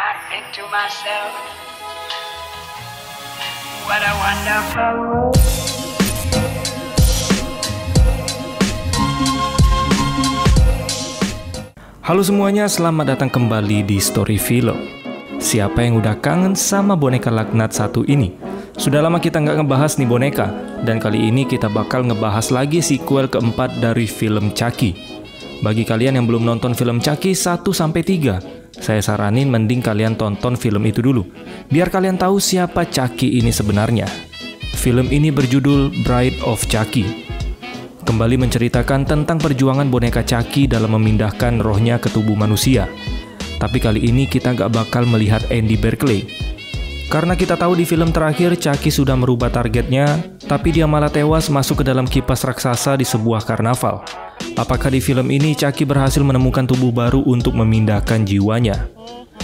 I think to myself, what a wonderful world. Halo semuanya, selamat datang kembali di Story Film. Siapa yang udah kangen sama boneka laknat satu ini? Sudah lama kita nggak ngebahas nih boneka, dan kali ini kita bakal ngebahas lagi sequel keempat dari film Chucky. Bagi kalian yang belum nonton film Chucky 1-3, saya saranin mending kalian tonton film itu dulu, biar kalian tahu siapa Chucky ini sebenarnya. Film ini berjudul Bride of Chucky. Kembali menceritakan tentang perjuangan boneka Chucky dalam memindahkan rohnya ke tubuh manusia. Tapi kali ini kita nggak bakal melihat Andy Berkeley. Karena kita tahu di film terakhir Chucky sudah merubah targetnya, tapi dia malah tewas masuk ke dalam kipas raksasa di sebuah karnaval. Apakah di film ini Chucky berhasil menemukan tubuh baru untuk memindahkan jiwanya?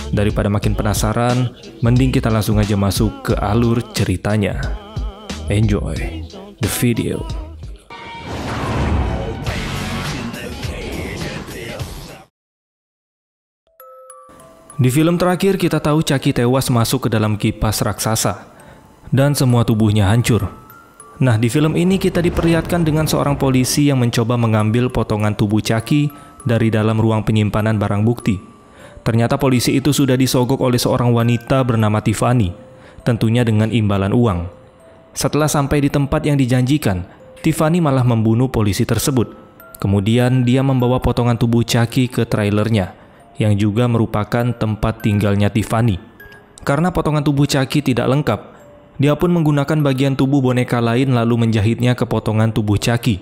Daripada makin penasaran, mending kita langsung aja masuk ke alur ceritanya. Enjoy the video. Di film terakhir kita tahu Chucky tewas masuk ke dalam kipas raksasa dan semua tubuhnya hancur. Nah, di film ini kita diperlihatkan dengan seorang polisi yang mencoba mengambil potongan tubuh Chucky dari dalam ruang penyimpanan barang bukti. Ternyata polisi itu sudah disogok oleh seorang wanita bernama Tiffany, tentunya dengan imbalan uang. Setelah sampai di tempat yang dijanjikan, Tiffany malah membunuh polisi tersebut. Kemudian dia membawa potongan tubuh Chucky ke trailernya, yang juga merupakan tempat tinggalnya Tiffany. Karena potongan tubuh Chucky tidak lengkap, dia pun menggunakan bagian tubuh boneka lain lalu menjahitnya ke potongan tubuh Chucky,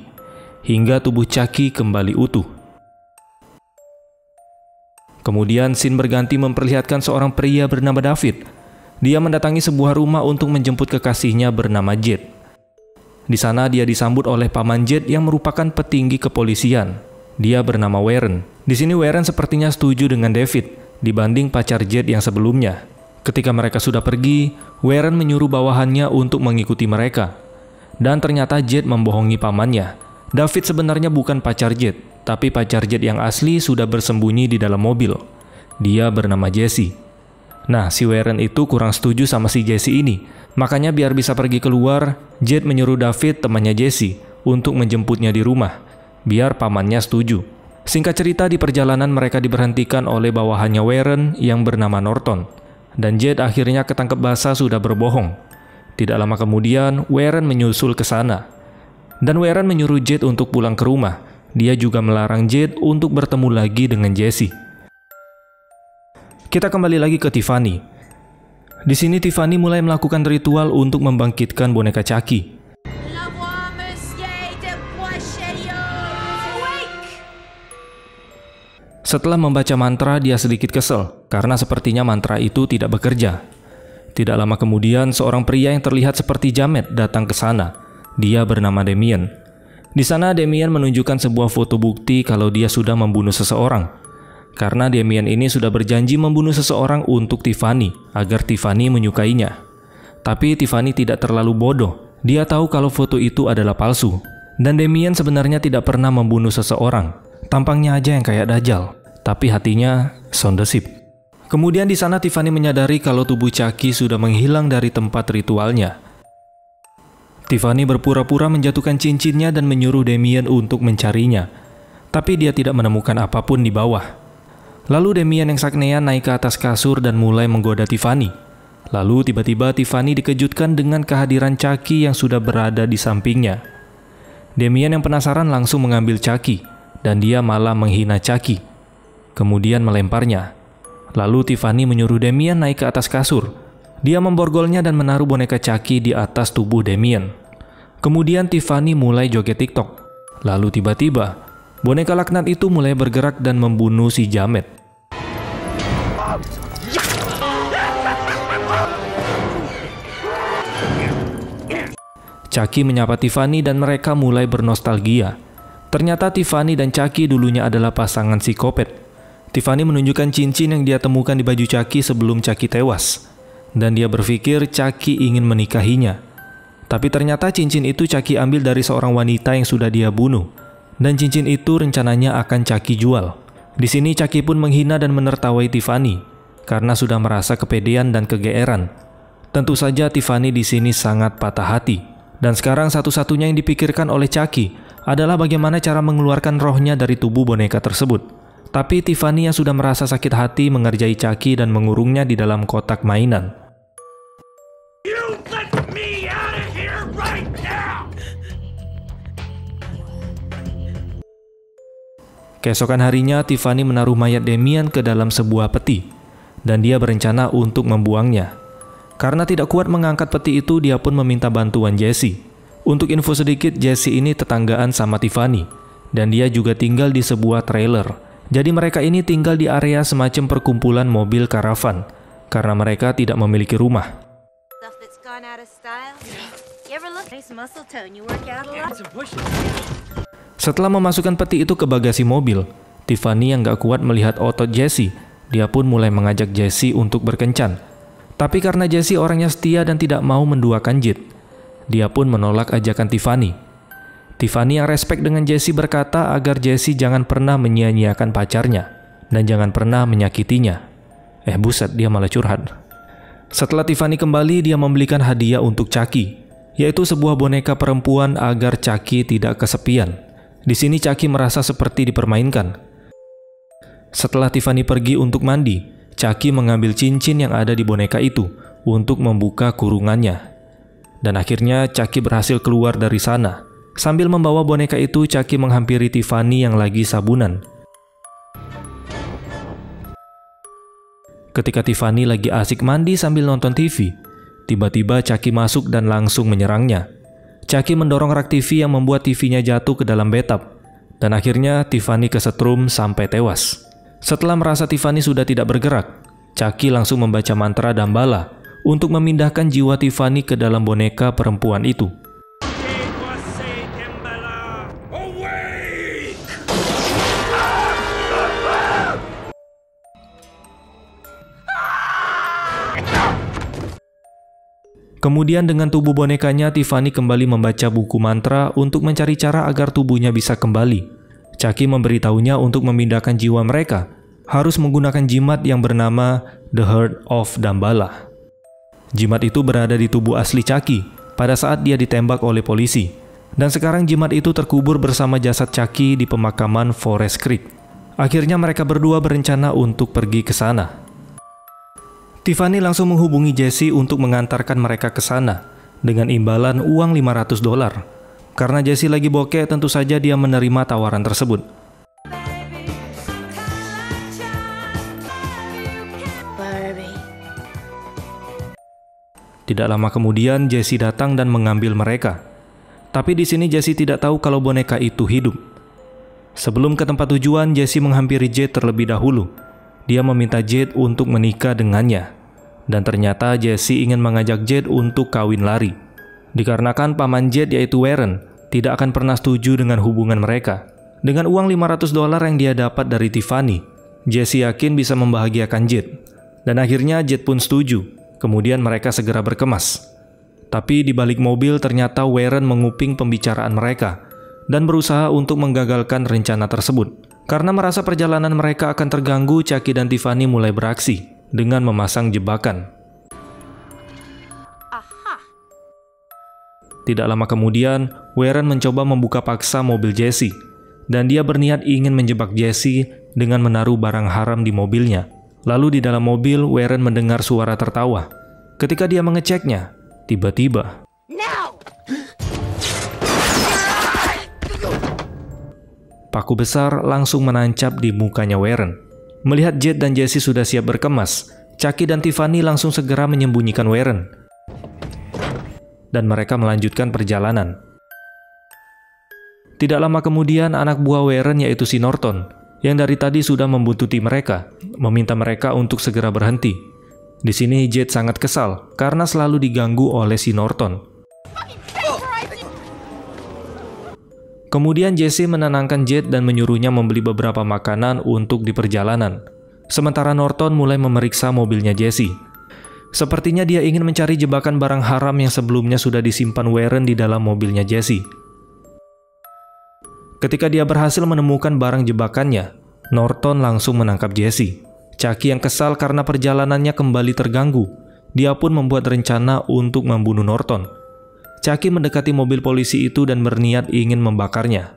hingga tubuh Chucky kembali utuh. Kemudian scene berganti memperlihatkan seorang pria bernama David. Dia mendatangi sebuah rumah untuk menjemput kekasihnya bernama Jade. Di sana dia disambut oleh paman Jade yang merupakan petinggi kepolisian. Dia bernama Warren. Di sini Warren sepertinya setuju dengan David dibanding pacar Jade yang sebelumnya. Ketika mereka sudah pergi, Warren menyuruh bawahannya untuk mengikuti mereka. Dan ternyata Jade membohongi pamannya. David sebenarnya bukan pacar Jade, tapi pacar Jade yang asli sudah bersembunyi di dalam mobil. Dia bernama Jesse. Nah, si Warren itu kurang setuju sama si Jesse ini. Makanya biar bisa pergi keluar, Jade menyuruh David, temannya Jesse, untuk menjemputnya di rumah, biar pamannya setuju. Singkat cerita, di perjalanan mereka diberhentikan oleh bawahannya Warren yang bernama Norton. Dan Jade akhirnya ketangkep basah sudah berbohong. Tidak lama kemudian, Warren menyusul ke sana. Dan Warren menyuruh Jade untuk pulang ke rumah. Dia juga melarang Jade untuk bertemu lagi dengan Jesse. Kita kembali lagi ke Tiffany. Di sini Tiffany mulai melakukan ritual untuk membangkitkan boneka Chucky. Setelah membaca mantra, dia sedikit kesel karena sepertinya mantra itu tidak bekerja. Tidak lama kemudian, seorang pria yang terlihat seperti jamet datang ke sana. Dia bernama Damien. Di sana Damien menunjukkan sebuah foto bukti kalau dia sudah membunuh seseorang. Karena Damien ini sudah berjanji membunuh seseorang untuk Tiffany agar Tiffany menyukainya. Tapi Tiffany tidak terlalu bodoh. Dia tahu kalau foto itu adalah palsu. Dan Damien sebenarnya tidak pernah membunuh seseorang. Tampangnya aja yang kayak Dajjal, tapi hatinya sound the ship. Kemudian di sana Tiffany menyadari kalau tubuh Chucky sudah menghilang dari tempat ritualnya. Tiffany berpura-pura menjatuhkan cincinnya dan menyuruh Damien untuk mencarinya. Tapi dia tidak menemukan apapun di bawah. Lalu Damien yang saknean naik ke atas kasur dan mulai menggoda Tiffany. Lalu tiba-tiba Tiffany dikejutkan dengan kehadiran Chucky yang sudah berada di sampingnya. Damien yang penasaran langsung mengambil Chucky, dan dia malah menghina Chucky. Kemudian melemparnya. Lalu Tiffany menyuruh Damien naik ke atas kasur. Dia memborgolnya dan menaruh boneka Chucky di atas tubuh Damien. Kemudian Tiffany mulai joget TikTok. Lalu tiba-tiba, boneka laknat itu mulai bergerak dan membunuh si jamet. Chucky menyapa Tiffany dan mereka mulai bernostalgia. Ternyata Tiffany dan Chucky dulunya adalah pasangan psikopat. Tiffany menunjukkan cincin yang dia temukan di baju Chucky sebelum Chucky tewas. Dan dia berpikir Chucky ingin menikahinya. Tapi ternyata cincin itu Chucky ambil dari seorang wanita yang sudah dia bunuh. Dan cincin itu rencananya akan Chucky jual. Di sini Chucky pun menghina dan menertawai Tiffany. karena sudah merasa kepedean dan kegeeran. Tentu saja Tiffany di sini sangat patah hati. Dan sekarang satu-satunya yang dipikirkan oleh Chucky adalah bagaimana cara mengeluarkan rohnya dari tubuh boneka tersebut. Tapi Tiffany yang sudah merasa sakit hati mengerjai Chucky dan mengurungnya di dalam kotak mainan. You let me out of here right now! Keesokan harinya, Tiffany menaruh mayat Damien ke dalam sebuah peti, dan dia berencana untuk membuangnya. Karena tidak kuat mengangkat peti itu, dia pun meminta bantuan Jesse. Untuk info sedikit, Jesse ini tetanggaan sama Tiffany, dan dia juga tinggal di sebuah trailer. Jadi mereka ini tinggal di area semacam perkumpulan mobil karavan, karena mereka tidak memiliki rumah. Setelah memasukkan peti itu ke bagasi mobil, Tiffany yang gak kuat melihat otot Jesse, dia pun mulai mengajak Jesse untuk berkencan. Tapi karena Jesse orangnya setia dan tidak mau menduakan Jet, dia pun menolak ajakan Tiffany. Tiffany yang respek dengan Jesse berkata agar Jesse jangan pernah menyia-nyiakan pacarnya dan jangan pernah menyakitinya. Buset, dia malah curhat. Setelah Tiffany kembali, dia membelikan hadiah untuk Chucky, yaitu sebuah boneka perempuan agar Chucky tidak kesepian. Di sini Chucky merasa seperti dipermainkan. Setelah Tiffany pergi untuk mandi, Chucky mengambil cincin yang ada di boneka itu untuk membuka kurungannya. Dan akhirnya Chucky berhasil keluar dari sana. Sambil membawa boneka itu, Chucky menghampiri Tiffany yang lagi sabunan. Ketika Tiffany lagi asik mandi sambil nonton TV, tiba-tiba Chucky masuk dan langsung menyerangnya. Chucky mendorong rak TV yang membuat TV-nya jatuh ke dalam bathtub. Dan akhirnya Tiffany kesetrum sampai tewas. Setelah merasa Tiffany sudah tidak bergerak, Chucky langsung membaca mantra Dambala untuk memindahkan jiwa Tiffany ke dalam boneka perempuan itu. Kemudian dengan tubuh bonekanya, Tiffany kembali membaca buku mantra untuk mencari cara agar tubuhnya bisa kembali. Chucky memberitahunya untuk memindahkan jiwa mereka harus menggunakan jimat yang bernama The Heart of Dambala. Jimat itu berada di tubuh asli Chucky pada saat dia ditembak oleh polisi. Dan sekarang jimat itu terkubur bersama jasad Chucky di pemakaman Forest Creek. Akhirnya mereka berdua berencana untuk pergi ke sana. Tiffany langsung menghubungi Jesse untuk mengantarkan mereka ke sana dengan imbalan uang $500. Karena Jesse lagi bokeh, tentu saja dia menerima tawaran tersebut. Tidak lama kemudian, Jesse datang dan mengambil mereka. Tapi di sini Jesse tidak tahu kalau boneka itu hidup. Sebelum ke tempat tujuan, Jesse menghampiri Jet terlebih dahulu. Dia meminta Jet untuk menikah dengannya. Dan ternyata Jesse ingin mengajak Jet untuk kawin lari. Dikarenakan paman Jet yaitu Warren tidak akan pernah setuju dengan hubungan mereka. Dengan uang $500 yang dia dapat dari Tiffany, Jesse yakin bisa membahagiakan Jet. Dan akhirnya Jet pun setuju. Kemudian mereka segera berkemas. Tapi di balik mobil ternyata Warren menguping pembicaraan mereka dan berusaha untuk menggagalkan rencana tersebut. Karena merasa perjalanan mereka akan terganggu, Chucky dan Tiffany mulai beraksi dengan memasang jebakan. Tidak lama kemudian, Warren mencoba membuka paksa mobil Jesse, dan dia berniat ingin menjebak Jesse dengan menaruh barang haram di mobilnya. Lalu di dalam mobil, Warren mendengar suara tertawa. Ketika dia mengeceknya, tiba-tiba paku besar langsung menancap di mukanya Warren. Melihat Jet dan Jesse sudah siap berkemas, Chucky dan Tiffany langsung segera menyembunyikan Warren. Dan mereka melanjutkan perjalanan. Tidak lama kemudian, anak buah Warren yaitu si Norton, yang dari tadi sudah membuntuti mereka, meminta mereka untuk segera berhenti. Di sini Jet sangat kesal karena selalu diganggu oleh si Norton. Kemudian Jesse menenangkan Jet dan menyuruhnya membeli beberapa makanan untuk di perjalanan. Sementara Norton mulai memeriksa mobilnya Jesse. Sepertinya dia ingin mencari jebakan barang haram yang sebelumnya sudah disimpan Warren di dalam mobilnya Jesse. Ketika dia berhasil menemukan barang jebakannya, Norton langsung menangkap Jesse. Chucky yang kesal karena perjalanannya kembali terganggu. Dia pun membuat rencana untuk membunuh Norton. Chucky mendekati mobil polisi itu dan berniat ingin membakarnya.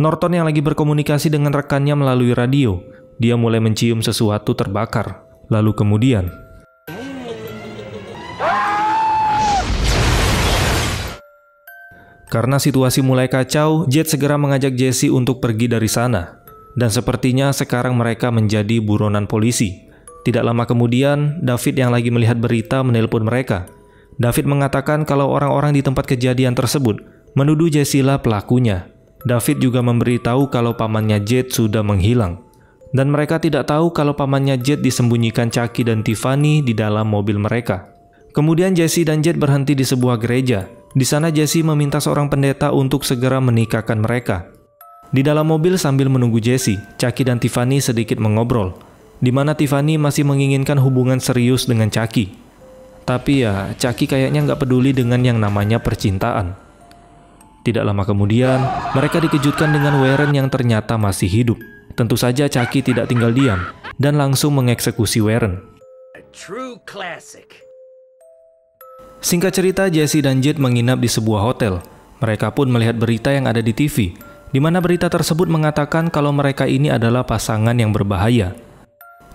Norton yang lagi berkomunikasi dengan rekannya melalui radio. Dia mulai mencium sesuatu terbakar. Lalu kemudian, karena situasi mulai kacau, Jet segera mengajak Jesse untuk pergi dari sana. Dan sepertinya sekarang mereka menjadi buronan polisi. Tidak lama kemudian, David yang lagi melihat berita menelpon mereka. David mengatakan kalau orang-orang di tempat kejadian tersebut menuduh Jesse lah pelakunya. David juga memberitahu kalau pamannya Jet sudah menghilang. Dan mereka tidak tahu kalau pamannya Jet disembunyikan Chucky dan Tiffany di dalam mobil mereka. Kemudian Jesse dan Jet berhenti di sebuah gereja. Di sana Jesse meminta seorang pendeta untuk segera menikahkan mereka. Di dalam mobil sambil menunggu Jesse, Chucky dan Tiffany sedikit mengobrol, di mana Tiffany masih menginginkan hubungan serius dengan Chucky. Tapi ya, Chucky kayaknya nggak peduli dengan yang namanya percintaan. Tidak lama kemudian, mereka dikejutkan dengan Warren yang ternyata masih hidup. Tentu saja Chucky tidak tinggal diam dan langsung mengeksekusi Warren. A true classic. Singkat cerita, Jesse dan Jet menginap di sebuah hotel. Mereka pun melihat berita yang ada di TV, di mana berita tersebut mengatakan kalau mereka ini adalah pasangan yang berbahaya.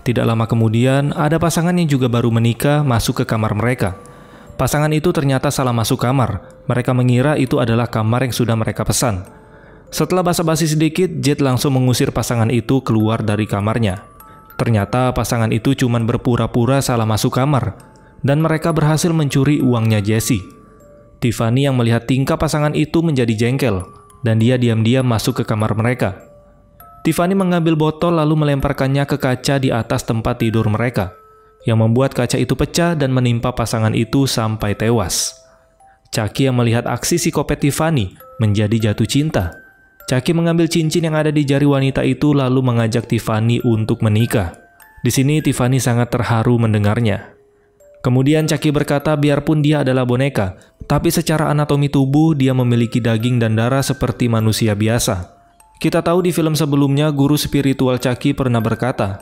Tidak lama kemudian, ada pasangan yang juga baru menikah masuk ke kamar mereka. Pasangan itu ternyata salah masuk kamar. Mereka mengira itu adalah kamar yang sudah mereka pesan. Setelah basa-basi sedikit, Jet langsung mengusir pasangan itu keluar dari kamarnya. Ternyata pasangan itu cuma berpura-pura salah masuk kamar, dan mereka berhasil mencuri uangnya Jesse. Tiffany yang melihat tingkah pasangan itu menjadi jengkel, dan dia diam-diam masuk ke kamar mereka. Tiffany mengambil botol lalu melemparkannya ke kaca di atas tempat tidur mereka, yang membuat kaca itu pecah dan menimpa pasangan itu sampai tewas. Chucky yang melihat aksi psikopat Tiffany menjadi jatuh cinta. Chucky mengambil cincin yang ada di jari wanita itu lalu mengajak Tiffany untuk menikah. Di sini Tiffany sangat terharu mendengarnya. Kemudian Chucky berkata biarpun dia adalah boneka, tapi secara anatomi tubuh dia memiliki daging dan darah seperti manusia biasa. Kita tahu di film sebelumnya guru spiritual Chucky pernah berkata,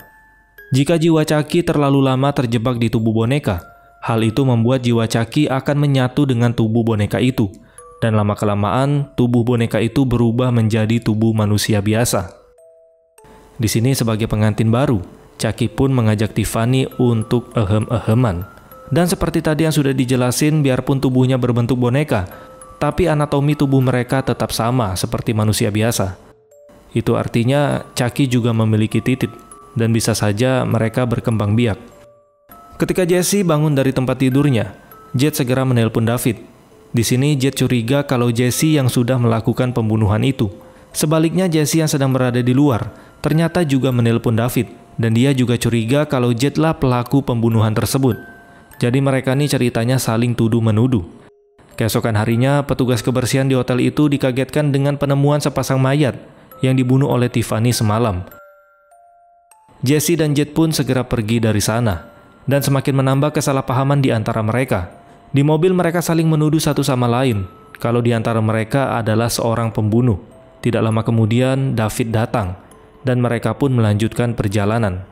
jika jiwa Chucky terlalu lama terjebak di tubuh boneka, hal itu membuat jiwa Chucky akan menyatu dengan tubuh boneka itu. Dan lama-kelamaan, tubuh boneka itu berubah menjadi tubuh manusia biasa. Di sini sebagai pengantin baru, Chucky pun mengajak Tiffany untuk ehem-eheman. Dan seperti tadi yang sudah dijelasin, biarpun tubuhnya berbentuk boneka, tapi anatomi tubuh mereka tetap sama seperti manusia biasa. Itu artinya Chucky juga memiliki titik, dan bisa saja mereka berkembang biak. Ketika Jesse bangun dari tempat tidurnya, Jet segera menelpon David. Di sini Jet curiga kalau Jesse yang sudah melakukan pembunuhan itu. Sebaliknya Jesse yang sedang berada di luar ternyata juga menelpon David, dan dia juga curiga kalau Jet lah pelaku pembunuhan tersebut. Jadi mereka nih ceritanya saling tuduh-menuduh. Keesokan harinya, petugas kebersihan di hotel itu dikagetkan dengan penemuan sepasang mayat yang dibunuh oleh Tiffany semalam. Jesse dan Jet pun segera pergi dari sana, dan semakin menambah kesalahpahaman di antara mereka. Di mobil mereka saling menuduh satu sama lain kalau di antara mereka adalah seorang pembunuh. Tidak lama kemudian David datang dan mereka pun melanjutkan perjalanan.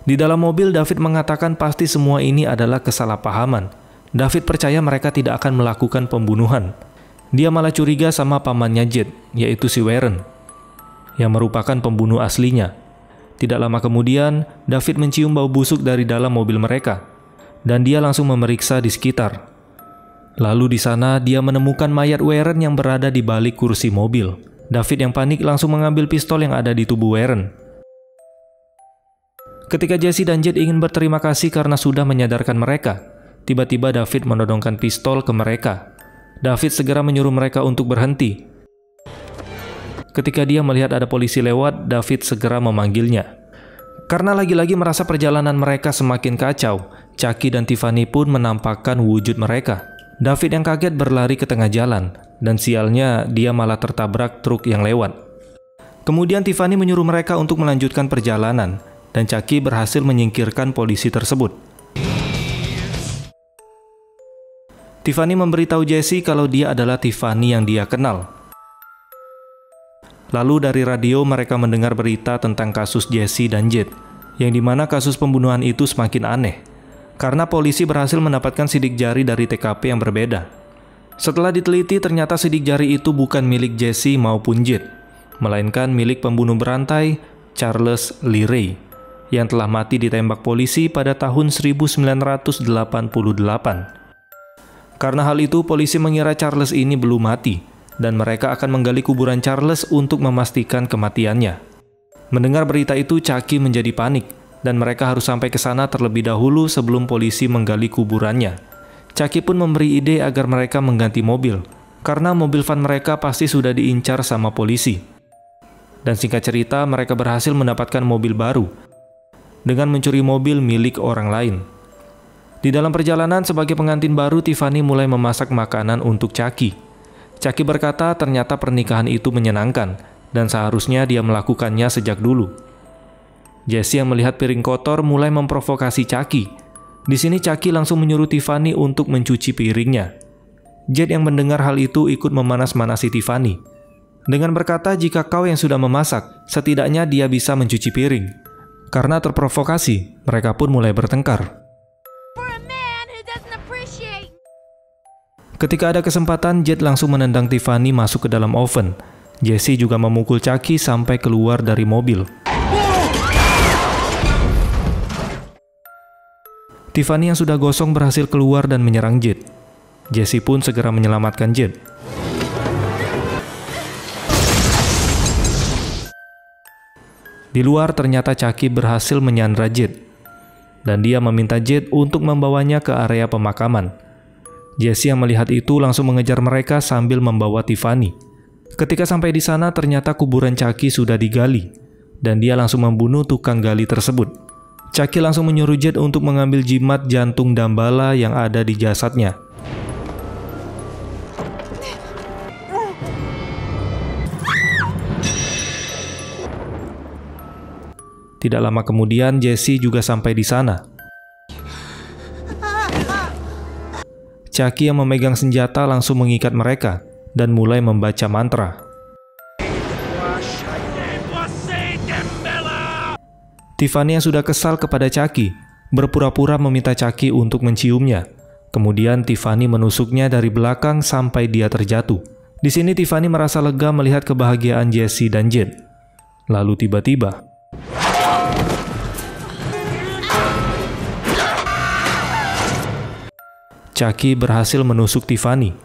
Di dalam mobil David mengatakan pasti semua ini adalah kesalahpahaman. David percaya mereka tidak akan melakukan pembunuhan. Dia malah curiga sama pamannya Jet, yaitu si Warren, yang merupakan pembunuh aslinya. Tidak lama kemudian David mencium bau busuk dari dalam mobil mereka. Dan dia langsung memeriksa di sekitar. Lalu di sana dia menemukan mayat Warren yang berada di balik kursi mobil. David yang panik langsung mengambil pistol yang ada di tubuh Warren. Ketika Jesse dan Jet ingin berterima kasih karena sudah menyadarkan mereka, tiba-tiba David menodongkan pistol ke mereka. David segera menyuruh mereka untuk berhenti. Ketika dia melihat ada polisi lewat, David segera memanggilnya. Karena lagi-lagi merasa perjalanan mereka semakin kacau, Chucky dan Tiffany pun menampakkan wujud mereka. David yang kaget berlari ke tengah jalan, dan sialnya dia malah tertabrak truk yang lewat. Kemudian Tiffany menyuruh mereka untuk melanjutkan perjalanan, dan Chucky berhasil menyingkirkan polisi tersebut. Tiffany memberitahu Jesse kalau dia adalah Tiffany yang dia kenal. Lalu dari radio mereka mendengar berita tentang kasus Jesse dan Jade, yang dimana kasus pembunuhan itu semakin aneh, karena polisi berhasil mendapatkan sidik jari dari TKP yang berbeda. Setelah diteliti, ternyata sidik jari itu bukan milik Jesse maupun Jade, melainkan milik pembunuh berantai Charles Lee Ray, yang telah mati ditembak polisi pada tahun 1988. Karena hal itu, polisi mengira Charles ini belum mati, dan mereka akan menggali kuburan Charles untuk memastikan kematiannya. Mendengar berita itu, Chucky menjadi panik, dan mereka harus sampai ke sana terlebih dahulu sebelum polisi menggali kuburannya. Chucky pun memberi ide agar mereka mengganti mobil, karena mobil van mereka pasti sudah diincar sama polisi. Dan singkat cerita, mereka berhasil mendapatkan mobil baru, dengan mencuri mobil milik orang lain. Di dalam perjalanan sebagai pengantin baru, Tiffany mulai memasak makanan untuk Chucky. Chucky berkata ternyata pernikahan itu menyenangkan, dan seharusnya dia melakukannya sejak dulu. Jesse yang melihat piring kotor mulai memprovokasi Chucky. Di sini Chucky langsung menyuruh Tiffany untuk mencuci piringnya. Jade yang mendengar hal itu ikut memanas-manasi Tiffany, dengan berkata jika kau yang sudah memasak, setidaknya dia bisa mencuci piring. Karena terprovokasi, mereka pun mulai bertengkar. Ketika ada kesempatan, Jade langsung menendang Tiffany masuk ke dalam oven. Jesse juga memukul Chucky sampai keluar dari mobil. Tiffany yang sudah gosong berhasil keluar dan menyerang Jade. Jesse pun segera menyelamatkan Jade. Di luar ternyata Chucky berhasil menyandra Jade, dan dia meminta Jade untuk membawanya ke area pemakaman. Jesse yang melihat itu langsung mengejar mereka sambil membawa Tiffany. Ketika sampai di sana, ternyata kuburan Chucky sudah digali, dan dia langsung membunuh tukang gali tersebut. Chucky langsung menyuruh Jade untuk mengambil jimat jantung Dambala yang ada di jasadnya. Tidak lama kemudian, Jesse juga sampai di sana. Chucky yang memegang senjata langsung mengikat mereka dan mulai membaca mantra. Tiffany yang sudah kesal kepada Chucky berpura-pura meminta Chucky untuk menciumnya. Kemudian Tiffany menusuknya dari belakang sampai dia terjatuh. Di sini Tiffany merasa lega melihat kebahagiaan Jesse dan Jade. Lalu tiba-tiba Chucky berhasil menusuk Tiffany.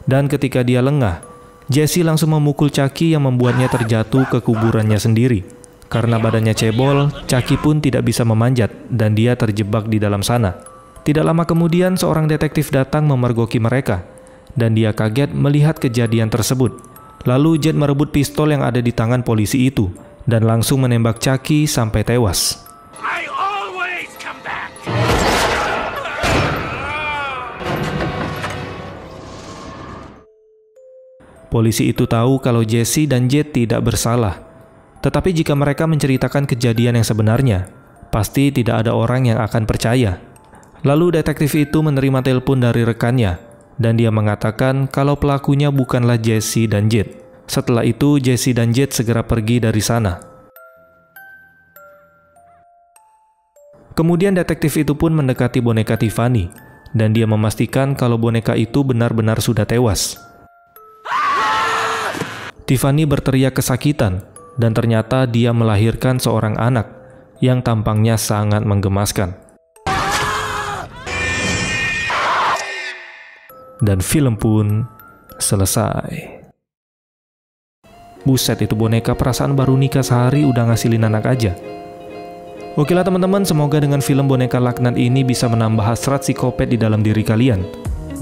Dan ketika dia lengah, Jesse langsung memukul Chucky yang membuatnya terjatuh ke kuburannya sendiri. Karena badannya cebol, Chucky pun tidak bisa memanjat dan dia terjebak di dalam sana. Tidak lama kemudian seorang detektif datang memergoki mereka, dan dia kaget melihat kejadian tersebut. Lalu Jade merebut pistol yang ada di tangan polisi itu dan langsung menembak Chucky sampai tewas. Polisi itu tahu kalau Jesse dan Jade tidak bersalah. Tetapi jika mereka menceritakan kejadian yang sebenarnya, pasti tidak ada orang yang akan percaya. Lalu detektif itu menerima telepon dari rekannya, dan dia mengatakan kalau pelakunya bukanlah Jesse dan Jade. Setelah itu, Jesse dan Jade segera pergi dari sana. Kemudian detektif itu pun mendekati boneka Tiffany, dan dia memastikan kalau boneka itu benar-benar sudah tewas. Tiffany berteriak kesakitan, dan ternyata dia melahirkan seorang anak yang tampangnya sangat menggemaskan. Dan film pun selesai. Buset, itu boneka perasaan baru nikah sehari udah ngasilin anak aja. Oke lah teman-teman, semoga dengan film boneka laknat ini bisa menambah hasrat psikopat di dalam diri kalian.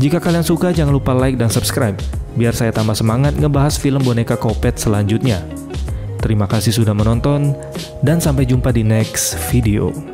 Jika kalian suka, jangan lupa like dan subscribe, biar saya tambah semangat ngebahas film boneka Kopet selanjutnya. Terima kasih sudah menonton, dan sampai jumpa di next video.